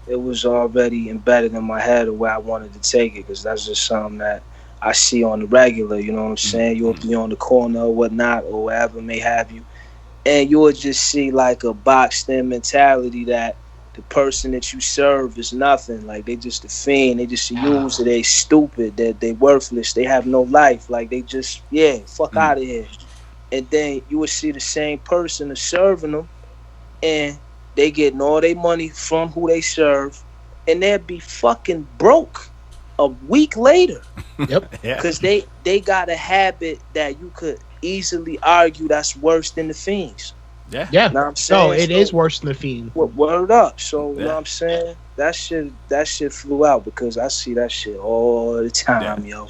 it was already embedded in my head of where I wanted to take it, because that's just something that I see on the regular, you know what I'm saying? You'll be on the corner or whatnot, or wherever may have you, and you will just see like a boxed in mentality that the person that you serve is nothing. Like, they just a fiend, they just a user, they stupid, they worthless, they have no life. Like, they just, fuck out of here. And then you would see the same person that's serving them, and they getting all their money from who they serve, and they'd be fucking broke a week later. Yep. Yeah. Because they got a habit that you could easily argue that's worse than the fiends. Yeah. Yeah. Know what I'm saying? No, it is worse than the Fiend. Word up. So, you Yeah. know what I'm saying? That shit flew out, because I see that shit all the time, yo. All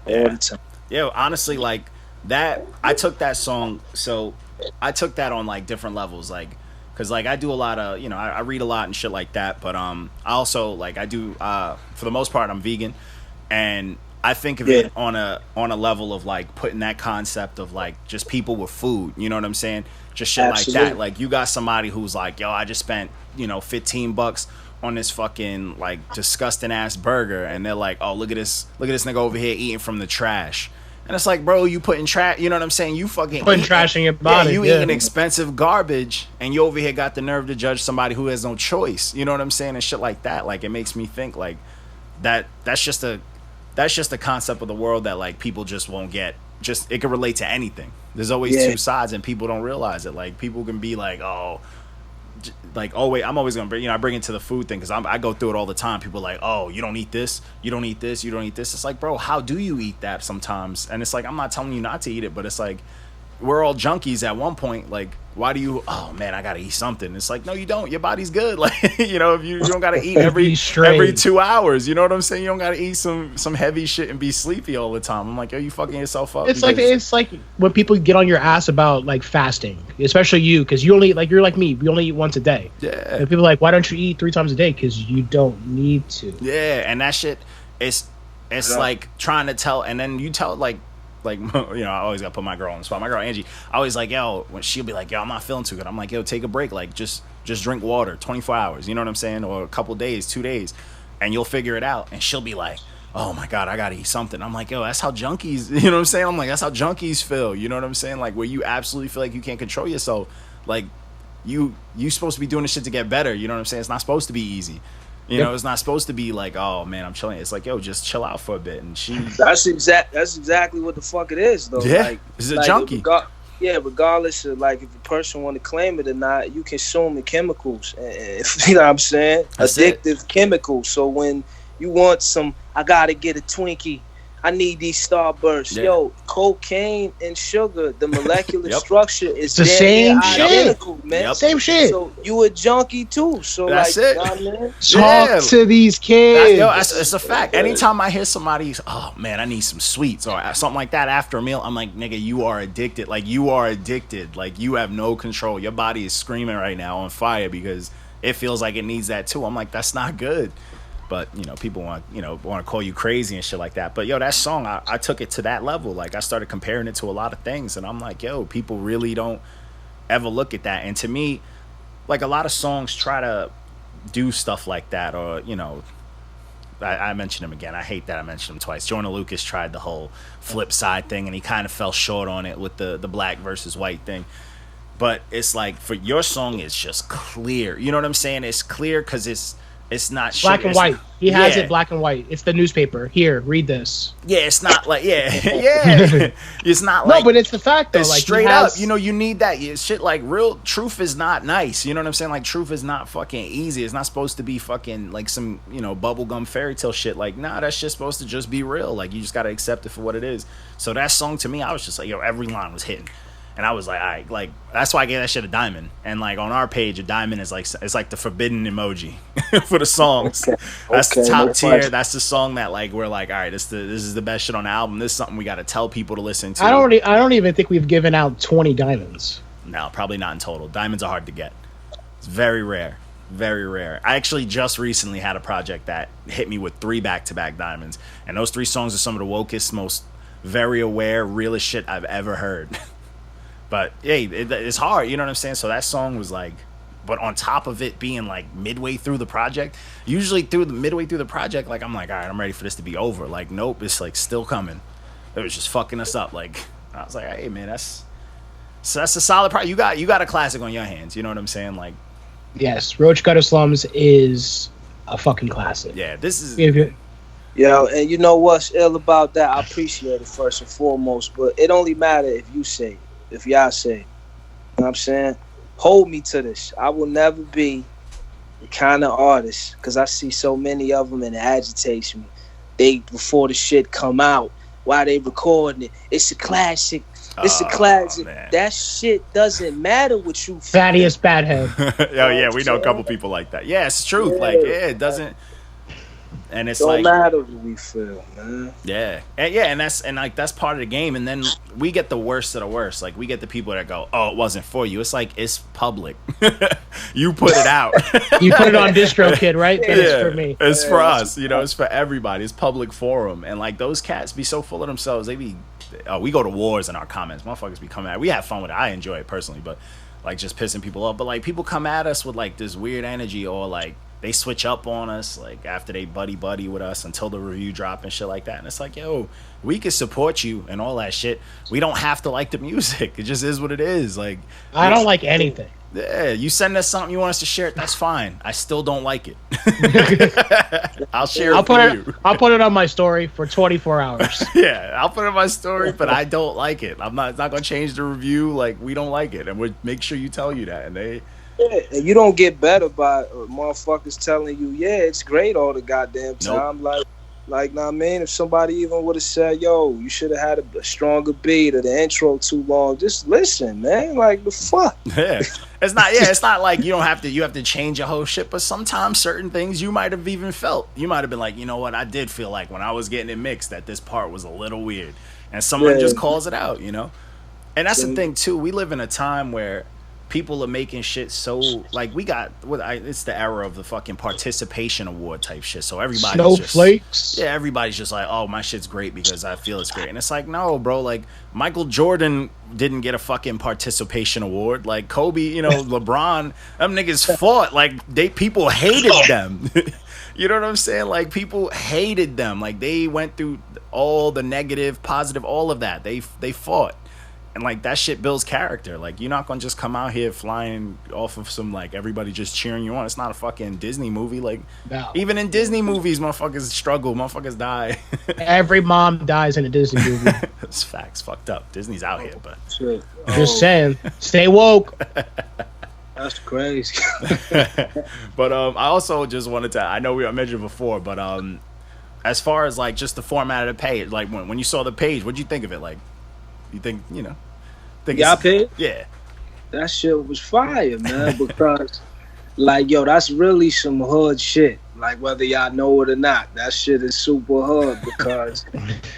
the time. Yeah, honestly, like that, I took that song, so I took that on like different levels, like, cause like I do a lot of, you know, I read a lot and shit like that, but I also like I do for the most part I'm vegan, and I think of it on a level of like putting that concept of like just people with food, you know what I'm saying? Just shit Absolutely. like that. Like, you got somebody who's like, yo, I just spent, you know, $15 on this fucking like disgusting ass burger, and they're like, oh, look at this nigga over here eating from the trash. And it's like, bro, you putting trash, you know what I'm saying? You fucking Putting trash in your body. you eating expensive garbage, and you over here got the nerve to judge somebody who has no choice. You know what I'm saying? And shit like that. Like, it makes me think like that's just a concept of the world that like people just won't get. Just, it can relate to anything. There's always two sides, and people don't realize it. Like, people can be like, oh, like, oh wait, I'm always gonna bring, you know, I bring it to the food thing, because I go through it all the time. People are like, oh, you don't eat this, you don't eat this, you don't eat this. It's like, bro, how do you eat that sometimes? And it's like, I'm not telling you not to eat it, but it's like, we're all junkies at one point. Like, why do you, oh man, I gotta eat something? It's like, no, you don't. Your body's good. Like, you know, if you don't gotta eat every 2 hours. You know what I'm saying? You don't gotta eat some heavy shit and be sleepy all the time. I'm like, yo, you fucking yourself up. It's like when people get on your ass about like fasting, especially you, because you only, like, you're like me, we only eat once a day. Yeah. And people are like, why don't you eat 3 times a day? Because you don't need to. Yeah, and that shit, it's like trying to tell, and then you tell like, you know, I always gotta put my girl on the spot. My girl Angie, I always like, yo, when she'll be like, yo, I'm not feeling too good, I'm like, yo, take a break, like just drink water 24 hours, you know what I'm saying, or a couple days, 2 days, and you'll figure it out. And she'll be like, oh my god, I gotta eat something. I'm like, yo, that's how junkies, you know what I'm saying? I'm like, that's how junkies feel, you know what I'm saying? Like, where you absolutely feel like you can't control yourself. Like, you supposed to be doing this shit to get better, you know what I'm saying? It's not supposed to be easy. You know, it's not supposed to be like, oh man, I'm chilling. It's like, yo, just chill out for a bit. And That's exactly what the fuck it is, though. Yeah, like, it's a junkie. Regardless of like if a person want to claim it or not, you consume the chemicals. And, you know what I'm saying? That's addictive chemicals. So when you want some, I gotta get a Twinkie, I need these Starbursts. Yeah. Yo, cocaine and sugar, the molecular structure is the same shit. identical, man. Yep. Same shit. So you a junkie too. So That's like, it. nah, man. Talk to these kids. It's a fact. Anytime I hear somebody, oh man, I need some sweets or something like that after a meal, I'm like, nigga, you are addicted. Like, you are addicted. Like, you have no control. Your body is screaming right now on fire because it feels like it needs that too. I'm like, that's not good. But, you know, people want to call you crazy and shit like that. But, yo, that song, I took it to that level. Like, I started comparing it to a lot of things. And I'm like, yo, people really don't ever look at that. And to me, like, a lot of songs try to do stuff like that. Or, you know, I mentioned him again. I hate that I mentioned him twice. Jordan Lucas tried the whole flip side thing, and he kind of fell short on it with the black versus white thing. But it's like, for your song, it's just clear. You know what I'm saying? It's clear because It's not black and white. He has yeah. it black and white. It's the newspaper. Here, read this. Yeah, it's not like yeah. It's not like no, but it's the fact though. it's Like straight up. You need that shit. Like real truth is not nice. You know what I'm saying? Like truth is not fucking easy. It's not supposed to be fucking like some bubblegum fairy tale shit. Like nah, that shit's supposed to just be real. Like you just gotta accept it for what it is. So that song to me, I was just like every line was hitting. And I was like, all right, like that's why I gave that shit a diamond. And like on our page, a diamond is like it's like the forbidden emoji for the songs. Okay. That's the Okay, top no tier. question. That's the song that like we're like, all right, this is the best shit on the album. This is something we got to tell people to listen to. I don't even think we've given out 20 diamonds. No, probably not in total. Diamonds are hard to get. It's very rare. Very rare. I actually just recently had a project that hit me with 3 back-to-back diamonds. And those 3 songs are some of the wokest, most very aware, realest shit I've ever heard. But hey, it's hard, you know what I'm saying? So that song was like, but on top of it being like midway through the project, usually midway through the project, like I'm like, all right, I'm ready for this to be over. Like, nope, it's like still coming. It was just fucking us up. Like, I was like, hey man, that's a solid project. You got a classic on your hands. You know what I'm saying? Like, yes, Roach Gutta Slums is a fucking classic. yeah, this is. Yo, and you know what's ill about that? I appreciate it first and foremost, but it only matter if you say it. If y'all say, you know what I'm saying? Hold me to this. I will never be the kind of artist, because I see so many of them and it agitates me. Before the shit come out, while they recording it, it's a classic. It's a classic. Man. That shit doesn't matter what you feel. Thaddeus Badhead. Oh yeah, we know a couple people like that. Yeah, it's true. Yeah. Like, yeah, it doesn't. And it's Don't like matter what we feel, man. yeah, and that's part of the game. And then we get the worst of the worst. Like we get the people that go, "Oh, it wasn't for you." It's like it's public. You put it out. You put it on DistroKid, right? That is for me. It's for us. It's for everybody. It's public forum. And like those cats be so full of themselves. They be, we go to wars in our comments. Motherfuckers be coming at. We have fun with it. I enjoy it personally, but like just pissing people off. But like people come at us with like this weird energy, or like they switch up on us like after they buddy with us until the review drop and shit like that. And it's like, yo, we can support you and all that shit. We don't have to like the music. It just is what it is. Like, I don't like anything. Yeah, you send us something you want us to share it, that's fine. I still don't like it. I'll share it for you. I'll put it on my story for 24 hours. Yeah, I'll put it on my story, but I don't like it. It's not gonna change the review. Like, we don't like it, and we'll make sure you tell you that. And they. Yeah, and you don't get better by motherfuckers telling you, yeah, it's great all the goddamn time. Nope. Like, nah, man, if somebody even would have said, yo, you should have had a stronger beat or the intro too long, just listen, man. Like, the fuck? Yeah. It's not like you have to change your whole shit, but sometimes certain things you might have even felt. You might have been like, you know what, I did feel like when I was getting it mixed that this part was a little weird. And someone just calls it out, you know? And that's the thing, too. We live in a time where people are making shit so like it's the era of the fucking participation award type shit. So everybody's snowflakes. Everybody's just like, oh, my shit's great because I feel it's great. And it's like, no, bro. Like Michael Jordan didn't get a fucking participation award. Like Kobe, LeBron, them niggas fought. Like people hated them. You know what I'm saying? Like people hated them. Like they went through all the negative, positive, all of that. They fought. And like that shit builds character. Like you're not gonna just come out here flying off of some like everybody just cheering you on. It's not a fucking Disney movie. Like even in Disney movies, motherfuckers struggle, motherfuckers die. Every mom dies in a Disney movie. It's facts, fucked up. Disney's out here, but just saying, stay woke. That's crazy. But I also just wanted to. I know I mentioned before, but as far as like just the format of the page, like when you saw the page, what'd you think of it? Like, you think y'all paid? Yeah. That shit was fire, man, because like, yo, that's really some hood shit. Like whether y'all know it or not, that shit is super hood because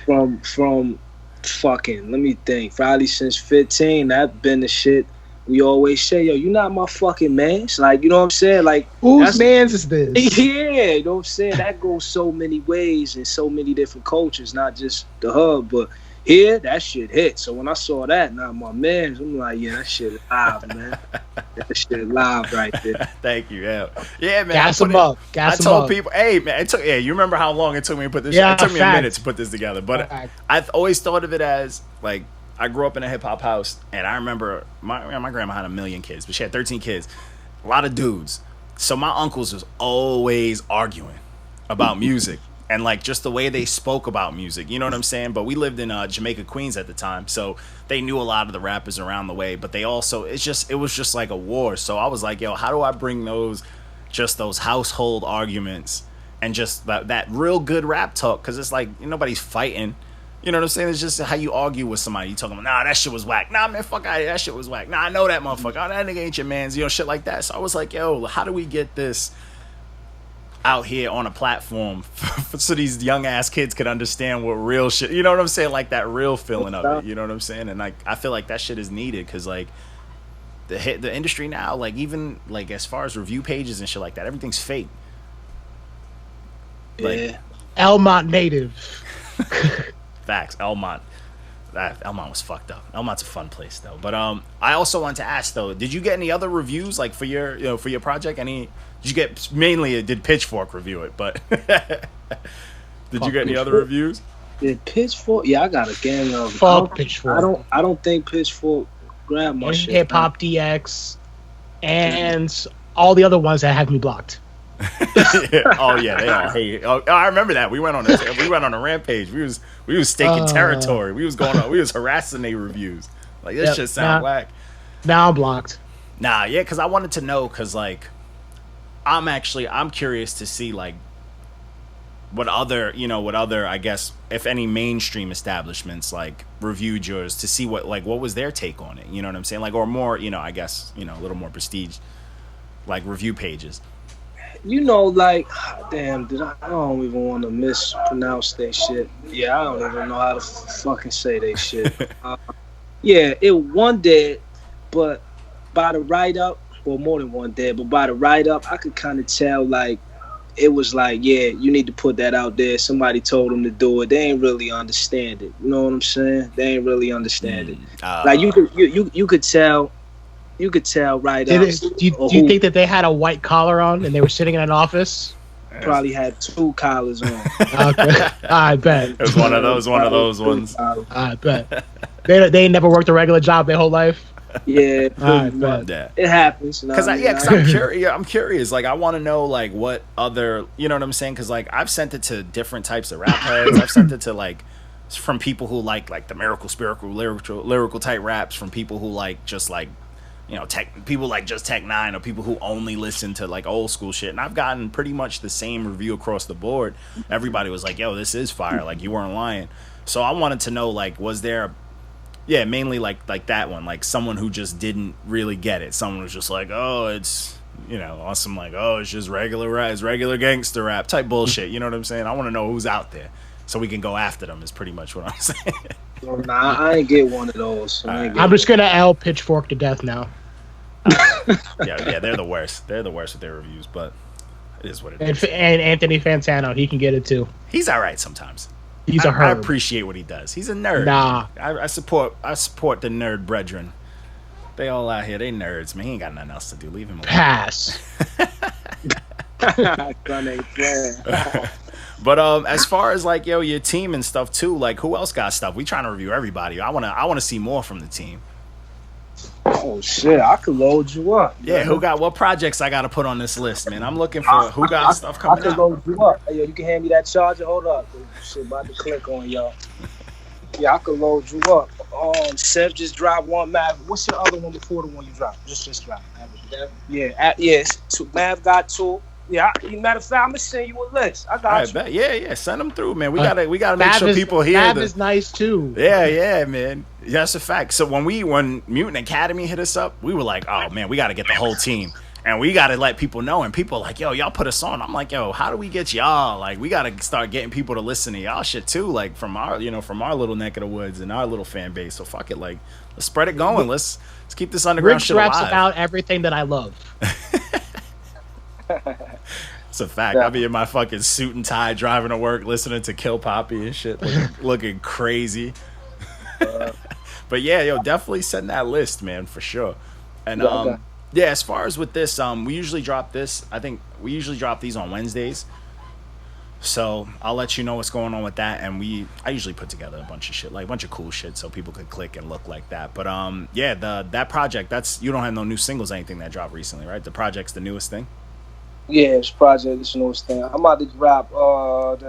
from fucking, let me think, probably since 15, that been the shit we always say, yo, you not my fucking Manz. Like, you know what I'm saying? Like, whose Manz is this? Yeah, you know what I'm saying? That goes so many ways and so many different cultures, not just the hub, but here, that shit hit. So when I saw that, now my man, I'm like, yeah, that shit live, man. That shit live right there. Thank you, yeah, man. Gas him up. I told people, hey, man, you remember how long it took me to put this? Yeah, it took me a minute to put this together, but I've always thought of it as like I grew up in a hip hop house, and I remember my grandma had 1 million kids, but she had 13 kids, a lot of dudes. so my uncles was always arguing about music and like just the way they spoke about music, you know what I'm saying? But we lived in Jamaica, Queens at the time, so they knew a lot of the rappers around the way, but they also, it was just like a war. So I was like, yo, how do I bring those household arguments and just that real good rap talk? Because it's like nobody's fighting. You know what I'm saying? It's just how you argue with somebody. You talking about, nah, that shit was whack. Nah, man, fuck out of here. That shit was whack. Nah, I know that motherfucker. Oh, that nigga ain't your man's. You know, shit like that. So I was like, yo, how do we get this out here on a platform so these young ass kids could understand what real shit, you know what I'm saying? Like that real feeling of it. You know what I'm saying? And like, I feel like that shit is needed because like the industry now, like even like as far as review pages and shit like that, everything's fake. Like, yeah. Elmont native. Facts. Elmont was fucked up. Elmont's a fun place though. But I also want to ask though, did you get any other reviews like for your for your project? Did you get mainly did Pitchfork review it? But did you get any other reviews? Did Pitchfork? Yeah, I got a gang of. Fuck Pitchfork. I don't think Pitchfork grabbed my shit. Hip Hop DX and all the other ones that have me blocked. Oh yeah, they all hate. Oh, I remember that. We went on a rampage. We was staking territory. We was harassing their reviews. Like this shit sound whack. Now I'm blocked. Nah, yeah, because I wanted to know because like I'm curious to see like what other I guess if any mainstream establishments like reviewed yours to see what was their take on it. You know what I'm saying? Like or more I guess a little more prestige like review pages. Like, damn, I don't even want to mispronounce that shit. Yeah, I don't even know how to fucking say that shit. Yeah, it one dead, but by the write-up, well, more than one dead, but by the write-up, I could kind of tell, like, it was like, yeah, you need to put that out there. Somebody told them to do it. They ain't really understand it. You know what I'm saying? They ain't really understand it. Like, you could tell. You could tell right up. Do you think that they had a white collar on and they were sitting in an office? Probably had two collars on. Okay, I bet. It was one of those ones. I bet. They never worked a regular job their whole life. Yeah, I bet. Yeah. It happens. Because I'm curious. I'm curious. Like I want to know like what other. You know what I'm saying? Because like I've sent it to different types of rap heads. I've sent it to like from people who like the miracle, spiritual, lyrical type raps. From people who like just like. People like just Tech 9 or people who only listen to like old school shit. And I've gotten pretty much the same review across the board. Everybody was like, yo, this is fire. Like you weren't lying. So I wanted to know, like, was there, mainly like that one, like someone who just didn't really get it. Someone was just like, oh, it's, on some like, oh, it's just regular rap, it's regular gangster rap type bullshit. You know what I'm saying? I want to know who's out there so we can go after them is pretty much what I'm saying. Well, nah, I ain't get one of those. So I'm just going to L Pitchfork to death now. Yeah, they're the worst. They're the worst with their reviews, but it is what it is. And Anthony Fantano, he can get it too. He's all right sometimes. He's a herb. I appreciate what he does. He's a nerd. Nah, I support the nerd brethren. They all out here. They nerds, man. He ain't got nothing else to do. Leave him alone. Pass. But as far as like your team and stuff too, like who else got stuff? We trying to review everybody. I wanna see more from the team. Oh shit, I could load you up. Yeah, who got what projects I gotta put on this list, man? I'm looking for who got stuff coming out. I could load you up. Hey, yo, you can hand me that charger. Hold up. Shit, about to click on y'all. Yeah, I could load you up. Seth just dropped one. Mav, what's your other one before the one you dropped? Just dropped. Yeah, yes. Mav got two. Yeah, matter of fact, I'm gonna send you a list. I got you. Bet. Yeah, send them through, man. We gotta make sure people hear. Mav is nice too. Yeah, man. That's a fact. So when Mutant Academy hit us up, we were like, oh man, we gotta get the whole team, and we gotta let people know. And people are like, yo, y'all put us on. I'm like, yo, how do we get y'all? Like, we gotta start getting people to listen to y'all shit too, like from our little neck of the woods and our little fan base. So fuck it, like let's spread it going. Let's keep this underground shit alive. Rigz raps about everything that I love. It's a fact. Yeah. I'll be in my fucking suit and tie driving to work listening to Kill Poppy and shit looking crazy. But yeah, definitely send that list, man, for sure. And as far as with this, we usually drop this. I think we usually drop these on Wednesdays. So I'll let you know what's going on with that. And I usually put together a bunch of shit, like a bunch of cool shit so people could click and look like that. But that project, you don't have no new singles or anything that dropped recently, right? The project's the newest thing? Yeah, it's project. It's newest thing. I'm about to drop. I'm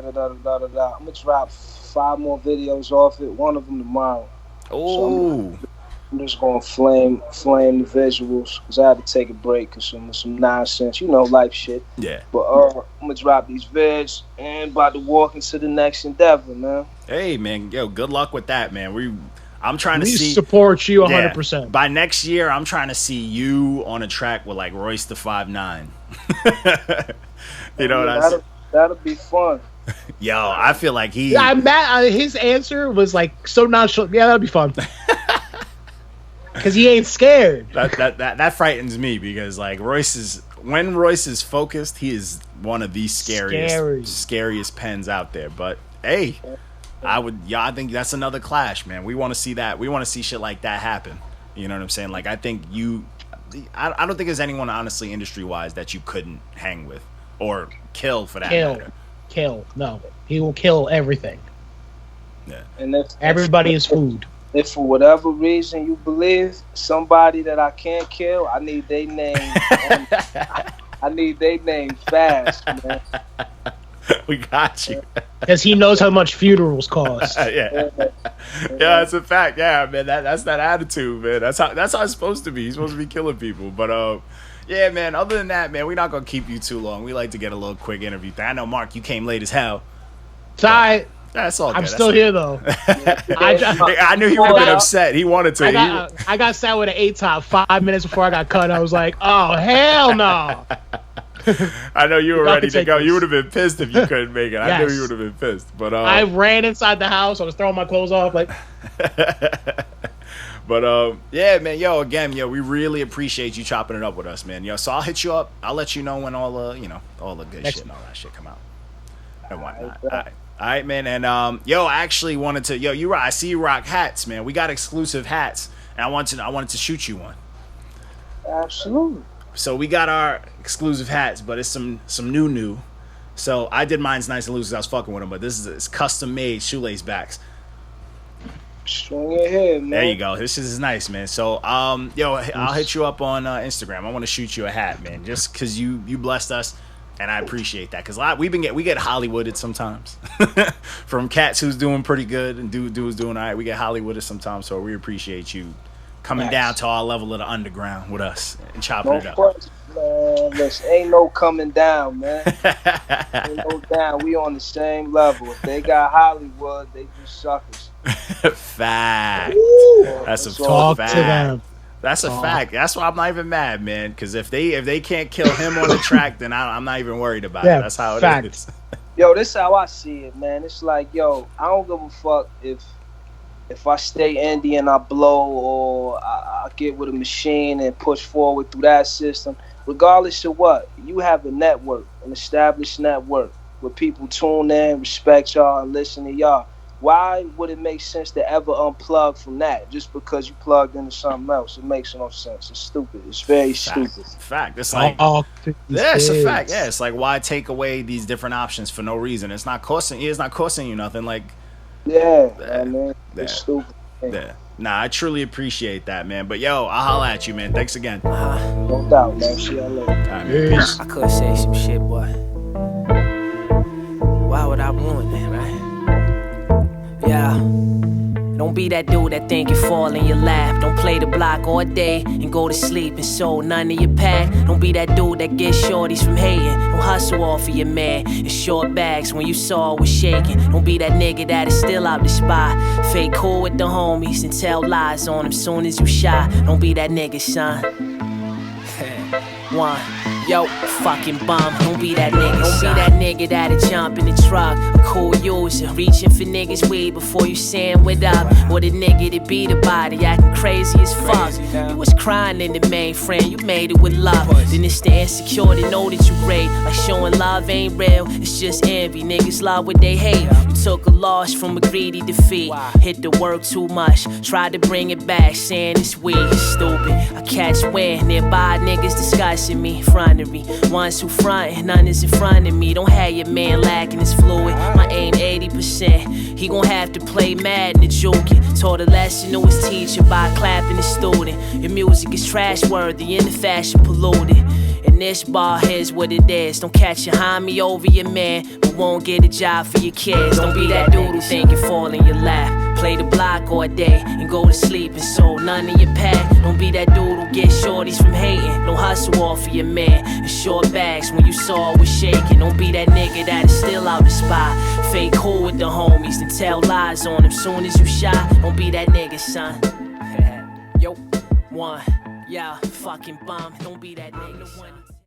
gonna drop 5 more videos off it. One of them tomorrow. Oh. So I'm just gonna flame the visuals because I had to take a break because some nonsense, life shit. Yeah. But I'm gonna drop these vids and about to walk into the next endeavor, man. Hey, man, yo, good luck with that, man. I'm trying to We see support you 100%. Yeah, by next year, I'm trying to see you on a track with like Royce the 5'9". You know what I said? That'll be fun. Yo, I feel like I'm mad. His answer was like so nonchalant. Yeah, that'll be fun. Because he ain't scared. That frightens me because like when Royce is focused, he is one of the scariest pens out there. But hey, I think that's another clash, man. We want to see that. We want to see shit like that happen. You know what I'm saying? Like I think I don't think there's anyone honestly industry wise that you couldn't hang with or kill for that matter. Kill. No, he will kill everything. Yeah. And everybody is food. If for whatever reason you believe somebody that I can't kill, I need their name. I need their name fast, man. We got you. Because he knows how much funerals cost. Yeah, it's a fact. Yeah, man, that's that attitude, man. That's how it's supposed to be. He's supposed to be killing people. But yeah, man. Other than that, man, we're not gonna keep you too long. We like to get a little quick interview thing. I know, Mark, you came late as hell. Sorry. That's all good. I'm still here though. I knew he would have been upset. He wanted to. I got sat with an 8-top 5 minutes before I got cut. I was like, oh hell no. I know you were ready to go. You would have been pissed if you couldn't make it. Yes. I knew you would have been pissed. But I ran inside the house. I was throwing my clothes off like. But yeah, man, we really appreciate you chopping it up with us, man. So I'll hit you up. I'll let you know when all the good shit and all that shit come out and whatnot. All right, man. And I actually wanted to I see you rock hats, man. We got exclusive hats, and I wanted to shoot you one. Absolutely. So we got our exclusive hats, but it's some new. So I did mine's nice and loose because I was fucking with them, but it's custom made shoelace backs. Strong your head, man. There you go. This is nice, man. So I'll hit you up on Instagram. I want to shoot you a hat, man, just because you blessed us. And I appreciate that because we get Hollywooded sometimes from cats who's doing pretty good and dude who's doing all right. We get Hollywooded sometimes, so we appreciate you coming down to our level of the underground with us and chopping it up. Man, listen, ain't no coming down, man. Ain't no down. We on the same level. If they got Hollywood, they do suckers. Fact. That's a talk fact. To them. That's a fact. That's why I'm not even mad, man. Because if they can't kill him on the track, then I'm not even worried about it. That's how it is. Yo, this is how I see it, man. It's like, I don't give a fuck if I stay indie and I blow or I get with a machine and push forward through that system. Regardless of what, you have a network, an established network where people tune in, respect y'all, and listen to y'all. Why would it make sense to ever unplug from that just because you plugged into something else? It makes no sense. It's stupid. It's very stupid. Fact. It's like, it's a fact. Yeah, it's like, why take away these different options for no reason? It's not costing you nothing. Like, man, it's stupid. Yeah. Nah, I truly appreciate that, man. But I'll holla at you, man. Thanks again. No doubt, man. See you later. I could say some shit, boy. Why would I ruin that, right? Yeah. Don't be that dude that think you fall in your lap. Don't play the block all day and go to sleep and sold none of your pack. Don't be that dude that gets shorties from hating. Don't hustle off of your man in short bags when you saw it was shaking. Don't be that nigga that is still out the spot. Fake cool with the homies and tell lies on them soon as you shy. Don't be that nigga, son. One. Yo, fucking bum, don't be that nigga. Don't be that nigga that'll jump in the truck. A cool user, reaching for niggas' weed before you saying what up. Or the nigga that beat a body, acting crazy as fuck. You was crying in the mainframe, you made it with love. Then it's the insecure to know that you great. Like showing love ain't real, it's just envy. Niggas love what they hate. You took a loss from a greedy defeat. Hit the work too much, tried to bring it back, saying it's weak, it's stupid. I catch wind, nearby niggas discussing me, front of me. Ones who front, none is in front of me. Don't have your man lacking his fluid. My aim 80%. He gon' have to play mad in the joking. Taught a lesson to his teacher by clapping his student. Your music is trash worthy and the fashion polluted. And this bar here's what it is. Don't catch your homie over your man, but won't get a job for your kids. Don't be that dude who think you fall in your lap. Play the block all day and go to sleep and so none of your pack. Don't be that dude who get shorties from hating. Don't hustle off for your man and short bags when you saw it was shaking. Don't be that nigga that is still out the spot. Fake cool with the homies and tell lies on them soon as you shot. Don't be that nigga, son. Yo, one, yeah, fucking bomb. Don't be that nigga.